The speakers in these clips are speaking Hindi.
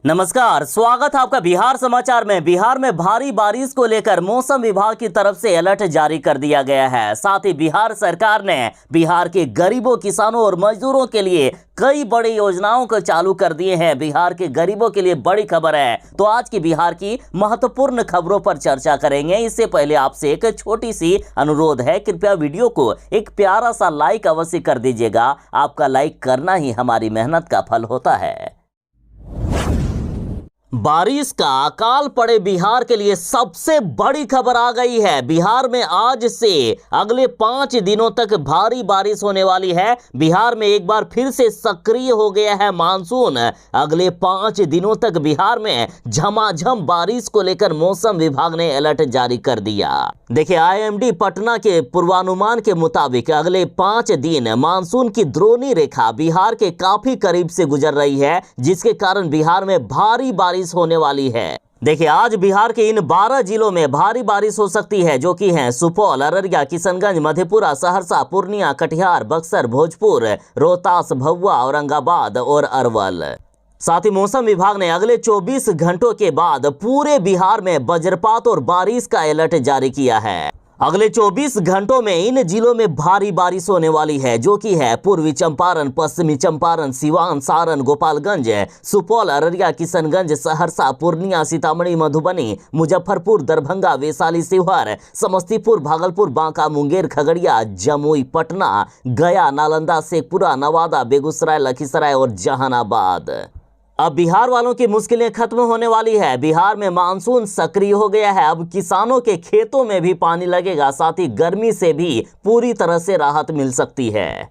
नमस्कार, स्वागत है आपका बिहार समाचार में। बिहार में भारी बारिश को लेकर मौसम विभाग की तरफ से अलर्ट जारी कर दिया गया है। साथ ही बिहार सरकार ने बिहार के गरीबों, किसानों और मजदूरों के लिए कई बड़ी योजनाओं को चालू कर दिए हैं। बिहार के गरीबों के लिए बड़ी खबर है। तो आज की बिहार की महत्वपूर्ण खबरों पर चर्चा करेंगे। इससे पहले आपसे एक छोटी सी अनुरोध है, कृपया वीडियो को एक प्यारा सा लाइक अवश्य कर दीजिएगा। आपका लाइक करना ही हमारी मेहनत का फल होता है। बारिश का अकाल पड़े बिहार के लिए सबसे बड़ी खबर आ गई है। बिहार में आज से अगले 5 दिनों तक भारी बारिश होने वाली है। बिहार में एक बार फिर से सक्रिय हो गया है मानसून। अगले 5 दिनों तक बिहार में झमाझम बारिश को लेकर मौसम विभाग ने अलर्ट जारी कर दिया। देखिए, आईएमडी पटना के पूर्वानुमान के मुताबिक अगले 5 दिन मानसून की द्रोणी रेखा बिहार के काफी करीब से गुजर रही है, जिसके कारण बिहार में भारी बारिश होने वाली है। देखिए, आज बिहार के इन 12 जिलों में भारी बारिश हो सकती है, जो कि हैं सुपौल, अररिया, किशनगंज, मधेपुरा, सहरसा, पूर्णिया, कटिहार, बक्सर, भोजपुर, रोहतास, भभुआ, औरंगाबाद और अरवल। साथ ही मौसम विभाग ने अगले 24 घंटों के बाद पूरे बिहार में वज्रपात और बारिश का अलर्ट जारी किया है। अगले 24 घंटों में इन जिलों में भारी बारिश होने वाली है, जो कि है पूर्वी चंपारण, पश्चिमी चंपारण, सिवान, सारण, गोपालगंज, सुपौल, अररिया, किशनगंज, सहरसा, पूर्णिया, सीतामढ़ी, मधुबनी, मुजफ्फरपुर, दरभंगा, वैशाली, शिवहर, समस्तीपुर, भागलपुर, बांका, मुंगेर, खगड़िया, जमुई, पटना, गया, नालंदा, शेखपुरा, नवादा, बेगूसराय, लखीसराय और जहानाबाद। अब बिहार वालों की मुश्किलें खत्म होने वाली है। बिहार में मानसून सक्रिय हो गया है। अब किसानों के खेतों में भी पानी लगेगा। साथ ही गर्मी से भी पूरी तरह से राहत मिल सकती है।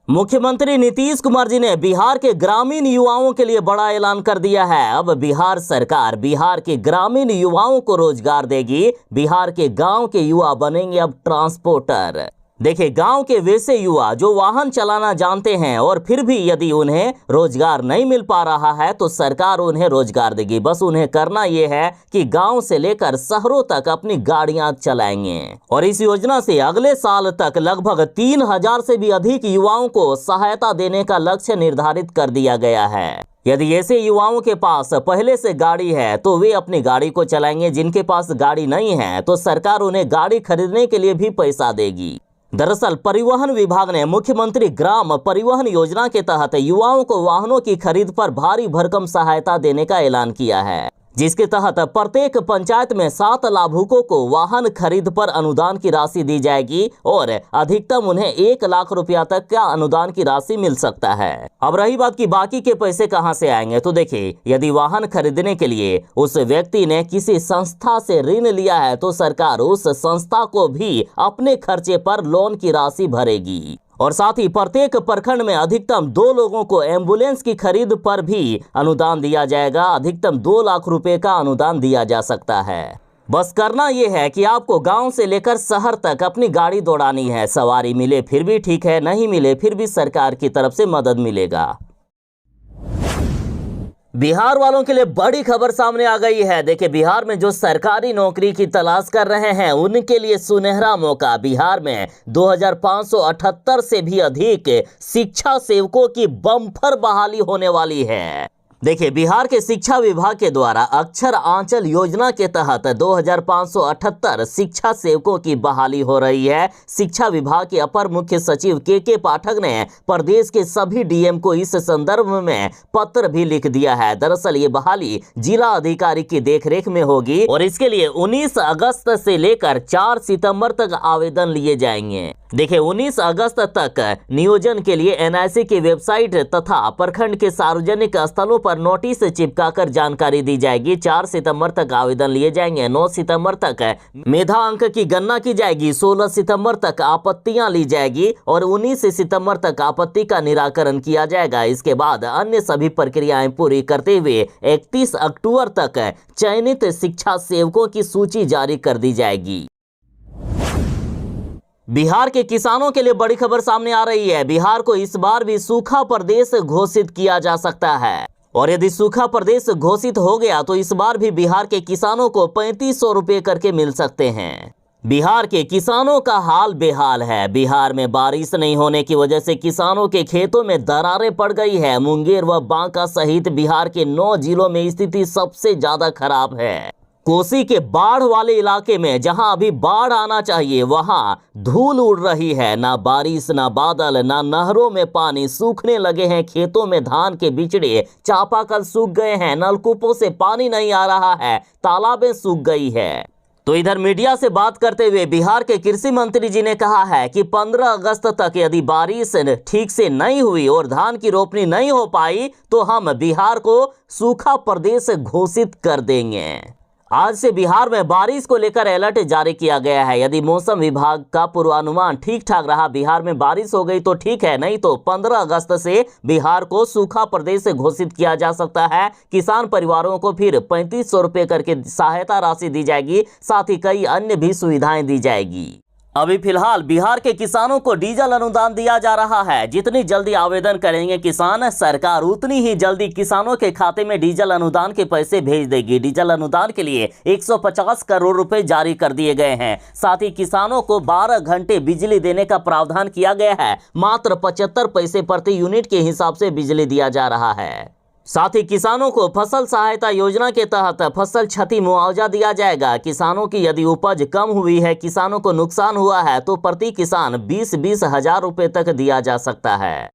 मुख्यमंत्री नीतीश कुमार जी ने बिहार के ग्रामीण युवाओं के लिए बड़ा ऐलान कर दिया है। अब बिहार सरकार बिहार के ग्रामीण युवाओं को रोजगार देगी। बिहार के गांव के युवा बनेंगे अब ट्रांसपोर्टर। देखिए, गांव के वैसे युवा जो वाहन चलाना जानते हैं और फिर भी यदि उन्हें रोजगार नहीं मिल पा रहा है तो सरकार उन्हें रोजगार देगी। बस उन्हें करना यह है कि गांव से लेकर शहरों तक अपनी गाड़ियां चलाएंगे। और इस योजना से अगले साल तक लगभग 3000 से भी अधिक युवाओं को सहायता देने का लक्ष्य निर्धारित कर दिया गया है। यदि ऐसे युवाओं के पास पहले से गाड़ी है तो वे अपनी गाड़ी को चलाएंगे। जिनके पास गाड़ी नहीं है तो सरकार उन्हें गाड़ी खरीदने के लिए भी पैसा देगी। दरअसल परिवहन विभाग ने मुख्यमंत्री ग्राम परिवहन योजना के तहत युवाओं को वाहनों की खरीद पर भारी भरकम सहायता देने का ऐलान किया है, जिसके तहत प्रत्येक पंचायत में 7 लाभुकों को वाहन खरीद पर अनुदान की राशि दी जाएगी और अधिकतम उन्हें 1 लाख रुपया तक का अनुदान की राशि मिल सकता है। अब रही बात कि बाकी के पैसे कहां से आएंगे, तो देखिए, यदि वाहन खरीदने के लिए उस व्यक्ति ने किसी संस्था से ऋण लिया है तो सरकार उस संस्था को भी अपने खर्चे पर लोन की राशि भरेगी। और साथ ही प्रत्येक प्रखंड में अधिकतम 2 लोगों को एम्बुलेंस की खरीद पर भी अनुदान दिया जाएगा। अधिकतम 2 लाख रुपए का अनुदान दिया जा सकता है। बस करना यह है कि आपको गांव से लेकर शहर तक अपनी गाड़ी दौड़ानी है। सवारी मिले फिर भी ठीक है, नहीं मिले फिर भी सरकार की तरफ से मदद मिलेगा। बिहार वालों के लिए बड़ी खबर सामने आ गई है। देखिए, बिहार में जो सरकारी नौकरी की तलाश कर रहे हैं उनके लिए सुनहरा मौका। बिहार में 2578 से भी अधिक शिक्षा सेवकों की बम्पर बहाली होने वाली है। देखिए, बिहार के शिक्षा विभाग के द्वारा अक्षर आंचल योजना के तहत 2578 शिक्षा सेवकों की बहाली हो रही है। शिक्षा विभाग के अपर मुख्य सचिव के पाठक ने प्रदेश के सभी डीएम को इस संदर्भ में पत्र भी लिख दिया है। दरअसल ये बहाली जिला अधिकारी की देखरेख में होगी और इसके लिए 19 अगस्त से लेकर 4 सितंबर तक आवेदन लिए जाएंगे। देखिए, 19 अगस्त तक नियोजन के लिए एनआईसी की वेबसाइट तथा प्रखंड के सार्वजनिक स्थलों पर नोटिस चिपकाकर जानकारी दी जाएगी। 4 सितंबर तक आवेदन लिए जाएंगे। 9 सितंबर तक मेधा अंक की गणना की जाएगी। 16 सितंबर तक आपत्तियां ली जाएगी और 19 सितंबर तक आपत्ति का निराकरण किया जाएगा। इसके बाद अन्य सभी प्रक्रियाएं पूरी करते हुए 31 अक्टूबर तक चयनित शिक्षा सेवकों की सूची जारी कर दी जाएगी। बिहार के किसानों के लिए बड़ी खबर सामने आ रही है। बिहार को इस बार भी सूखा प्रदेश घोषित किया जा सकता है और यदि सूखा प्रदेश घोषित हो गया तो इस बार भी बिहार के किसानों को 3500 रुपए करके मिल सकते हैं। बिहार के किसानों का हाल बेहाल है। बिहार में बारिश नहीं होने की वजह से किसानों के खेतों में दरारें पड़ गई है। मुंगेर व बांका सहित बिहार के 9 जिलों में स्थिति सबसे ज्यादा खराब है। कोसी के बाढ़ वाले इलाके में जहां अभी बाढ़ आना चाहिए वहां धूल उड़ रही है। ना बारिश, ना बादल, ना नहरों में पानी, सूखने लगे हैं खेतों में धान के बिचड़े, चापाकल सूख गए हैं, नलकूपों से पानी नहीं आ रहा है, तालाबें सूख गई है। तो इधर मीडिया से बात करते हुए बिहार के कृषि मंत्री जी ने कहा है कि 15 अगस्त तक यदि बारिश ठीक से नहीं हुई और धान की रोपनी नहीं हो पाई तो हम बिहार को सूखा प्रदेश घोषित कर देंगे। आज से बिहार में बारिश को लेकर अलर्ट जारी किया गया है। यदि मौसम विभाग का पूर्वानुमान ठीक ठाक रहा, बिहार में बारिश हो गई तो ठीक है, नहीं तो 15 अगस्त से बिहार को सूखा प्रदेश घोषित किया जा सकता है। किसान परिवारों को फिर 3500 रुपये करके सहायता राशि दी जाएगी, साथ ही कई अन्य भी सुविधाएं दी जाएगी। अभी फिलहाल बिहार के किसानों को डीजल अनुदान दिया जा रहा है। जितनी जल्दी आवेदन करेंगे किसान, सरकार उतनी ही जल्दी किसानों के खाते में डीजल अनुदान के पैसे भेज देगी। डीजल अनुदान के लिए 150 करोड़ रुपए जारी कर दिए गए हैं। साथ ही किसानों को 12 घंटे बिजली देने का प्रावधान किया गया है। मात्र 75 पैसे प्रति यूनिट के हिसाब से बिजली दिया जा रहा है। साथ ही किसानों को फसल सहायता योजना के तहत फसल क्षति मुआवजा दिया जाएगा। किसानों की यदि उपज कम हुई है, किसानों को नुकसान हुआ है तो प्रति किसान 20-20 हजार रुपए तक दिया जा सकता है।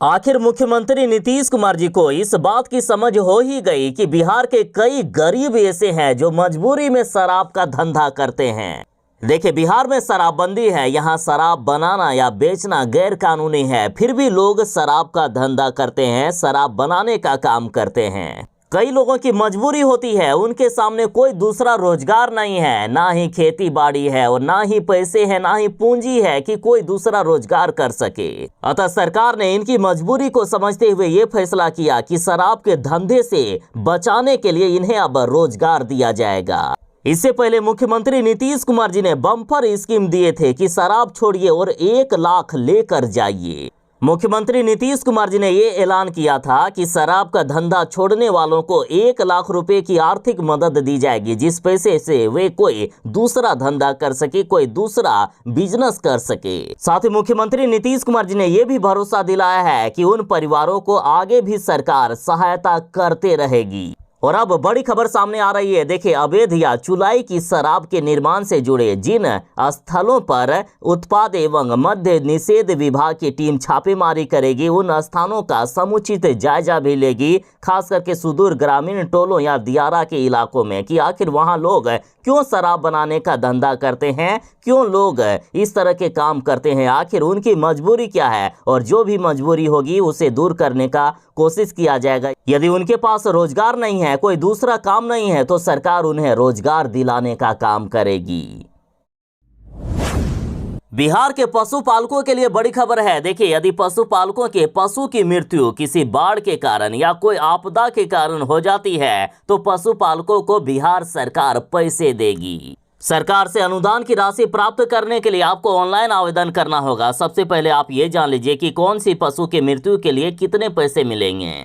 आखिर मुख्यमंत्री नीतीश कुमार जी को इस बात की समझ हो ही गई कि बिहार के कई गरीब ऐसे हैं जो मजबूरी में शराब का धंधा करते हैं। देखिए, बिहार में शराबबंदी है, यहाँ शराब बनाना या बेचना गैर कानूनी है, फिर भी लोग शराब का धंधा करते हैं, शराब बनाने का काम करते हैं। कई लोगों की मजबूरी होती है, उनके सामने कोई दूसरा रोजगार नहीं है, ना ही खेती बाड़ी है और ना ही पैसे हैं, ना ही पूंजी है कि कोई दूसरा रोजगार कर सके। अतः सरकार ने इनकी मजबूरी को समझते हुए ये फैसला किया कि शराब के धंधे से बचाने के लिए इन्हें अब रोजगार दिया जाएगा। इससे पहले मुख्यमंत्री नीतीश कुमार जी ने बम्पर स्कीम दिए थे कि शराब छोड़िए और 1 लाख लेकर जाइए। मुख्यमंत्री नीतीश कुमार जी ने ये ऐलान किया था कि शराब का धंधा छोड़ने वालों को 1 लाख रुपए की आर्थिक मदद दी जाएगी, जिस पैसे से वे कोई दूसरा धंधा कर सके, कोई दूसरा बिजनेस कर सके। साथ ही मुख्यमंत्री नीतीश कुमार जी ने यह भी भरोसा दिलाया है कि उन परिवारों को आगे भी सरकार सहायता करते रहेगी। और अब बड़ी खबर सामने आ रही है। देखिए, अवैध या चुलाई की शराब के निर्माण से जुड़े जिन स्थलों पर उत्पाद एवं मद्य निषेध विभाग की टीम छापेमारी करेगी, उन स्थानों का समुचित जायजा भी लेगी, खास करके सुदूर ग्रामीण टोलों या दियारा के इलाकों में, कि आखिर वहां लोग क्यों शराब बनाने का धंधा करते हैं, क्यों लोग इस तरह के काम करते हैं, आखिर उनकी मजबूरी क्या है, और जो भी मजबूरी होगी उसे दूर करने का कोशिश किया जाएगा। यदि उनके पास रोजगार नहीं है, कोई दूसरा काम नहीं है, तो सरकार उन्हें रोजगार दिलाने का काम करेगी। बिहार के पशुपालकों के लिए बड़ी खबर है। देखिए, यदि पशुपालकों के पशु की मृत्यु किसी बाढ़ के कारण या कोई आपदा के कारण हो जाती है तो पशुपालकों को बिहार सरकार पैसे देगी। सरकार से अनुदान की राशि प्राप्त करने के लिए आपको ऑनलाइन आवेदन करना होगा। सबसे पहले आप ये जान लीजिए कि कौन सी पशु की मृत्यु के लिए कितने पैसे मिलेंगे।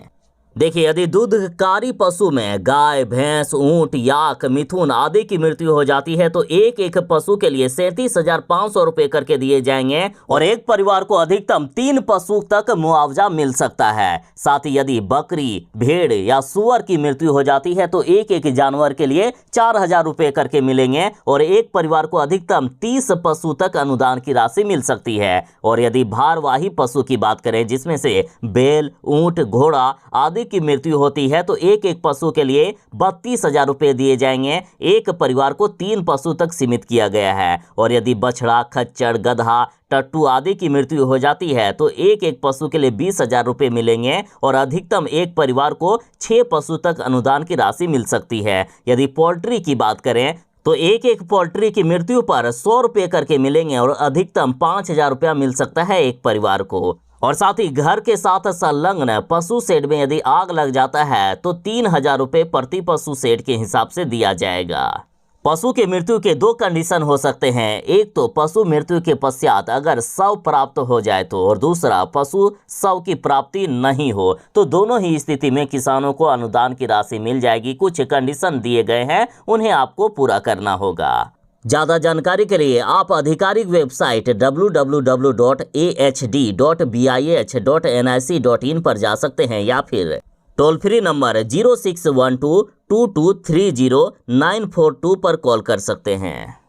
देखिए, यदि दूधकारी पशु में गाय, भैंस, ऊंट, याक, मिथुन आदि की मृत्यु हो जाती है तो एक एक पशु के लिए 37,500 रुपए करके दिए जाएंगे और एक परिवार को अधिकतम 3 पशु तक मुआवजा मिल सकता है। साथ ही यदि बकरी, भेड़ या सुअर की मृत्यु हो जाती है तो एक एक जानवर के लिए 4,000 रुपए करके मिलेंगे और एक परिवार को अधिकतम 30 पशु तक अनुदान की राशि मिल सकती है। और यदि भारवाही पशु की बात करें, जिसमें से बैल, ऊंट, घोड़ा आदि की मृत्यु होती है, तो एक एक पशु के लिए 32,000 रुपए दिए जाएंगे। एक परिवार को 3 पशु तक सीमित किया गया है। और यदि बछड़ा, खच्चर, गधा, टट्टू आदि की मृत्यु हो जाती है तो एक एक पशु के लिए 20,000 रुपए मिलेंगे और अधिकतम एक परिवार को 6 पशु तक अनुदान की राशि मिल सकती है। यदि पोल्ट्री की बात करें तो एक एक पोल्ट्री की मृत्यु पर 100 रुपए करके मिलेंगे और अधिकतम 5,000 रुपया मिल सकता है एक परिवार को। और साथ ही घर के साथ संलग्न पशु शेड में यदि आग लग जाता है तो 3,000 रुपये प्रति पशु शेड के हिसाब से दिया जाएगा। पशु की मृत्यु के दो कंडीशन हो सकते हैं। एक तो पशु मृत्यु के पश्चात अगर शव प्राप्त हो जाए तो, और दूसरा पशु शव की प्राप्ति नहीं हो तो दोनों ही स्थिति में किसानों को अनुदान की राशि मिल जाएगी। कुछ कंडीशन दिए गए हैं, उन्हें आपको पूरा करना होगा। ज्यादा जानकारी के लिए आप आधिकारिक वेबसाइट www.ahd.bih.nic.in पर जा सकते हैं या फिर टोल फ्री नंबर 0612230942 पर कॉल कर सकते हैं।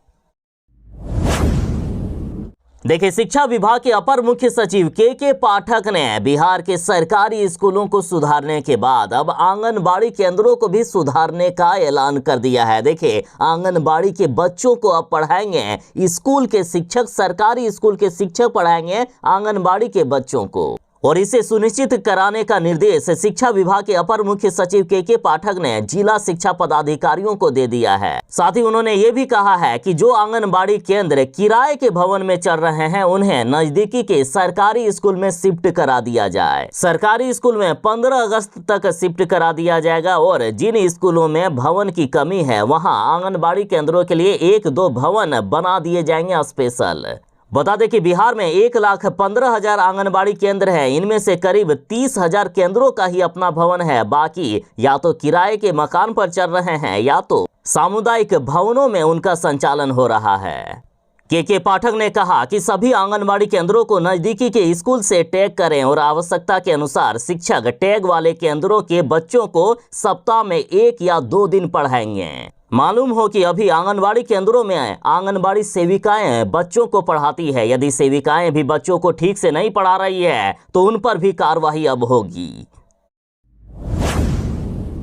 देखिए, शिक्षा विभाग के अपर मुख्य सचिव के पाठक ने बिहार के सरकारी स्कूलों को सुधारने के बाद अब आंगनबाड़ी केंद्रों को भी सुधारने का ऐलान कर दिया है। देखिए, आंगनबाड़ी के बच्चों को अब पढ़ाएंगे स्कूल के शिक्षक, सरकारी स्कूल के शिक्षक पढ़ाएंगे आंगनबाड़ी के बच्चों को, और इसे सुनिश्चित कराने का निर्देश शिक्षा विभाग के अपर मुख्य सचिव के पाठक ने जिला शिक्षा पदाधिकारियों को दे दिया है। साथ ही उन्होंने ये भी कहा है कि जो आंगनबाड़ी केंद्र किराए के भवन में चल रहे हैं उन्हें नजदीकी के सरकारी स्कूल में शिफ्ट करा दिया जाए। सरकारी स्कूल में 15 अगस्त तक शिफ्ट करा दिया जाएगा, और जिन स्कूलों में भवन की कमी है वहां आंगनबाड़ी केंद्रों के लिए 1-2 भवन बना दिए जाएंगे स्पेशल। बता दें कि बिहार में 1,15,000 आंगनबाड़ी केंद्र हैं। इनमें से करीब 30,000 केंद्रों का ही अपना भवन है, बाकी या तो किराए के मकान पर चल रहे हैं या तो सामुदायिक भवनों में उनका संचालन हो रहा है। के पाठक ने कहा कि सभी आंगनबाड़ी केंद्रों को नजदीकी के स्कूल से टैग करें और आवश्यकता के अनुसार शिक्षक टैग वाले केंद्रों के बच्चों को सप्ताह में 1 या 2 दिन पढ़ाएंगे। मालूम हो कि अभी आंगनबाड़ी केंद्रों में आंगनबाड़ी सेविकाएं बच्चों को पढ़ाती है। यदि सेविकाएं भी बच्चों को ठीक से नहीं पढ़ा रही है तो उन पर भी कार्रवाई अब होगी।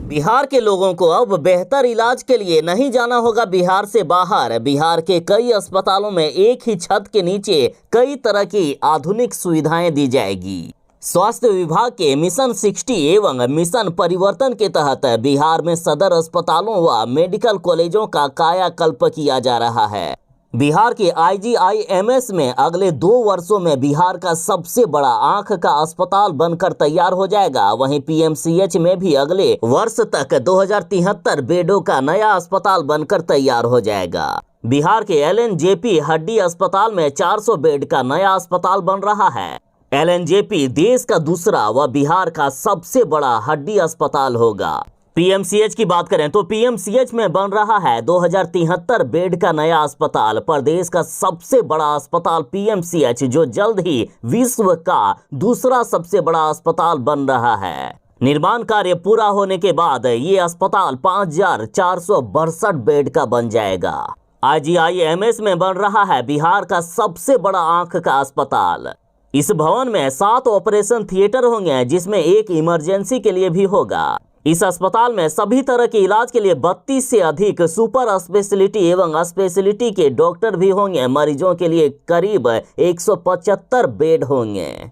बिहार के लोगों को अब बेहतर इलाज के लिए नहीं जाना होगा बिहार से बाहर। बिहार के कई अस्पतालों में एक ही छत के नीचे कई तरह की आधुनिक सुविधाएं दी जाएगी। स्वास्थ्य विभाग के मिशन 60 एवं मिशन परिवर्तन के तहत बिहार में सदर अस्पतालों व मेडिकल कॉलेजों का कायाकल्प किया जा रहा है। बिहार के IGIMS में अगले 2 वर्षों में बिहार का सबसे बड़ा आंख का अस्पताल बनकर तैयार हो जाएगा। वहीं PMCH में भी अगले वर्ष तक 2073 बेडों का नया अस्पताल बनकर तैयार हो जाएगा। बिहार के LNJP हड्डी अस्पताल में 400 बेड का नया अस्पताल बन रहा है। LNJP देश का दूसरा व बिहार का सबसे बड़ा हड्डी अस्पताल होगा। PMCH की बात करें तो PMCH में बन रहा है 2073 बेड का नया अस्पताल। प्रदेश का सबसे बड़ा अस्पताल PMCH जो जल्द ही विश्व का दूसरा सबसे बड़ा अस्पताल बन रहा है। निर्माण कार्य पूरा होने के बाद ये अस्पताल 5462 बेड का बन जाएगा। IGIMS में बन रहा है बिहार का सबसे बड़ा आंख का अस्पताल। इस भवन में 7 ऑपरेशन थिएटर होंगे, जिसमें एक इमरजेंसी के लिए भी होगा। इस अस्पताल में सभी तरह के इलाज के लिए 32 से अधिक सुपर स्पेशलिटी एवं स्पेशलिटी के डॉक्टर भी होंगे। मरीजों के लिए करीब 175 बेड होंगे।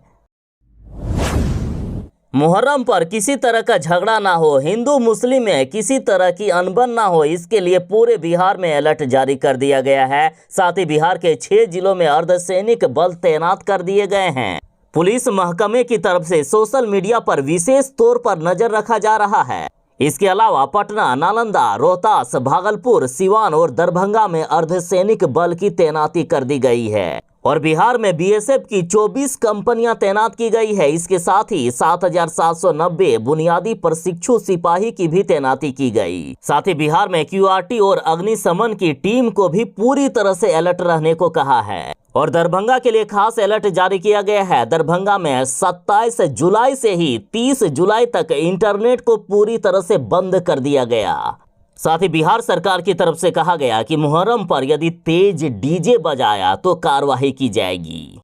मुहर्रम पर किसी तरह का झगड़ा ना हो, हिंदू मुस्लिम में किसी तरह की अनबन ना हो, इसके लिए पूरे बिहार में अलर्ट जारी कर दिया गया है। साथ ही बिहार के 6 जिलों में अर्धसैनिक बल तैनात कर दिए गए हैं। पुलिस महकमे की तरफ से सोशल मीडिया पर विशेष तौर पर नजर रखा जा रहा है। इसके अलावा पटना, नालंदा, रोहतास, भागलपुर, सिवान और दरभंगा में अर्धसैनिक बल की तैनाती कर दी गई है। और बिहार में BSF की 24 कंपनियां तैनात की गई है। इसके साथ ही 7790 बुनियादी प्रशिक्षु सिपाही की भी तैनाती की गई। साथ ही बिहार में QRT और अग्निशमन की टीम को भी पूरी तरह से अलर्ट रहने को कहा है। और दरभंगा के लिए खास अलर्ट जारी किया गया है। दरभंगा में 27 जुलाई से ही 30 जुलाई तक इंटरनेट को पूरी तरह से बंद कर दिया गया। साथ ही बिहार सरकार की तरफ से कहा गया कि मुहर्रम पर यदि तेज DJ बजाया तो कार्रवाई की जाएगी।